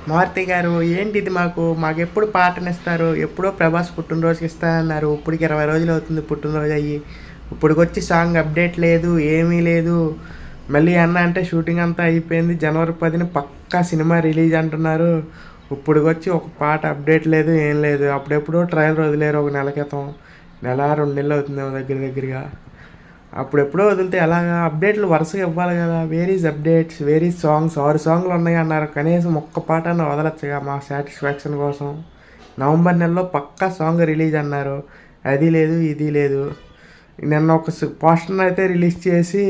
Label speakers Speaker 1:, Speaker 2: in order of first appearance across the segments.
Speaker 1: మారుతి గారు ఏంటిది మాకెప్పుడు పాటనిస్తారు? ఎప్పుడో ప్రభాస్ పుట్టినరోజుకి ఇస్తానన్నారు. ఇప్పటికి 20 రోజులు అవుతుంది పుట్టినరోజు అయ్యి. ఇప్పటికొచ్చి సాంగ్ అప్డేట్ లేదు, ఏమీ లేదు. మళ్ళీ అన్న అంటే షూటింగ్ అంతా అయిపోయింది. జనవరి 10న పక్కా సినిమా రిలీజ్ అంటున్నారు. ఇప్పటికొచ్చి ఒక పాట అప్డేట్ లేదు, ఏం లేదు. అప్పుడెప్పుడో ట్రయల్ వదిలేరు ఒక నెల క్రితం. నెల 2 నెలలు అవుతుందేమో దగ్గర దగ్గరగా. అప్పుడెప్పుడో వదిలితే ఎలాగా? అప్డేట్లు వరుసగా ఇవ్వాలి కదా. Where is updates, where is songs? 6 సాంగ్లు ఉన్నాయి అన్నారు. కనీసం ఒక్క పాటన్నా వదలొచ్చుగా మా సాటిస్ఫాక్షన్ కోసం. నవంబర్ నెలలో పక్కా సాంగ్ రిలీజ్ అన్నారు. అది లేదు, ఇది లేదు. నిన్న ఒక పోస్టర్ అయితే రిలీజ్ చేసి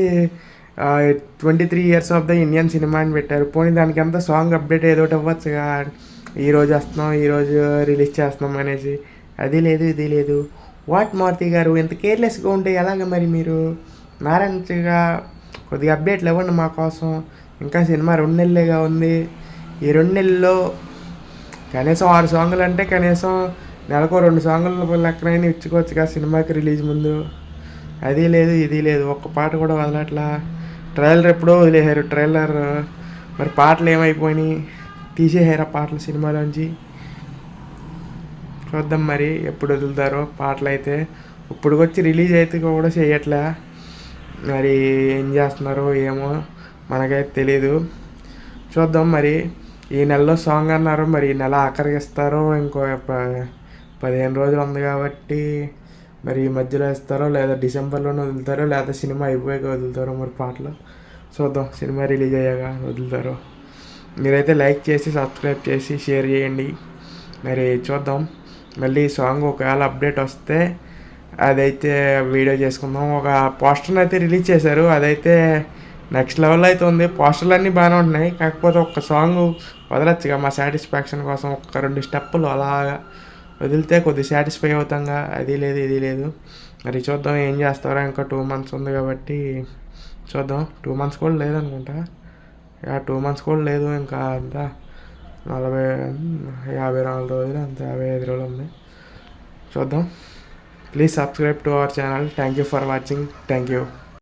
Speaker 1: 23 years of the Indian cinema అని పెట్టారు. పోనీ దానికి అంతా సాంగ్ అప్డేట్ ఏదో ఒకటి ఇవ్వచ్చుగా. ఈరోజు వస్తున్నాం, ఈరోజు రిలీజ్ చేస్తున్నాం అనేసి. అది లేదు, ఇది లేదు. వాట్ మారుతి గారు ఇంత కేర్లెస్గా ఉంటే ఎలాగ మరి మీరు? నారాయణగా కొద్దిగా అప్డేట్లు ఇవ్వండి మా కోసం. ఇంకా సినిమా 2 నెలలేగా ఉంది. ఈ 2 నెలల్లో కనీసం 6 సాంగులు అంటే కనీసం నెలకు 2 సాంగులు లెక్కనైనా ఇచ్చుకోవచ్చుగా సినిమాకి రిలీజ్ ముందు. అది లేదు, ఇది లేదు. ఒక్క పాట కూడా వదలట్లా. ట్రైలర్ ఎప్పుడో వదిలేశారు. ట్రైలర్ మరి పాటలు ఏమైపోయినాయి? తీసేసారు ఆ పాటలు సినిమాలోంచి. చూద్దాం మరి ఎప్పుడు వదులుతారో పాటలు అయితే. ఇప్పటికొచ్చి రిలీజ్ అయితే కూడా చేయట్లే. మరి ఏం చేస్తున్నారో ఏమో మనకైతే తెలీదు. చూద్దాం మరి. ఈ నెలలో సాంగ్ అన్నారు, మరి ఈ నెల ఆఖరికి ఇస్తారో ఇంకో 15 రోజులు ఉంది కాబట్టి మరి ఈ మధ్యలో ఇస్తారో లేదా డిసెంబర్లోనే వదులుతారో లేదా సినిమా అయిపోయాక వదులుతారో మరి పాటలు. చూద్దాం సినిమా రిలీజ్ అయ్యాక వదులుతారో. మీరైతే లైక్ చేసి సబ్స్క్రైబ్ చేసి షేర్ చేయండి. మరి చూద్దాం. మళ్ళీ సాంగ్ ఒకవేళ అప్డేట్ వస్తే అదైతే వీడియో చేసుకుందాం. ఒక పోస్టర్ని అయితే రిలీజ్ చేశారు. అదైతే నెక్స్ట్ లెవెల్ అయితే ఉంది. పోస్టర్లు అన్నీ బాగానే ఉంటున్నాయి. కాకపోతే ఒక్క సాంగ్ వదలొచ్చుగా మా సాటిస్ఫాక్షన్ కోసం. ఒక్క 2 స్టెప్పులు అలాగా వదిలితే కొద్దిగా సాటిస్ఫై అవుతాంగా. అది లేదు, ఇది లేదు. మరి చూద్దాం ఏం చేస్తారో. ఇంకా 2 months ఉంది కాబట్టి చూద్దాం. 2 months కూడా లేదనుకుంటా. 2 months కూడా లేదు. ఇంకా అంతా 54 రోజులు, అంత 55 రోజులు ఉంది. చూద్దాం. Please subscribe to our channel. Thank you for watching. Thank you.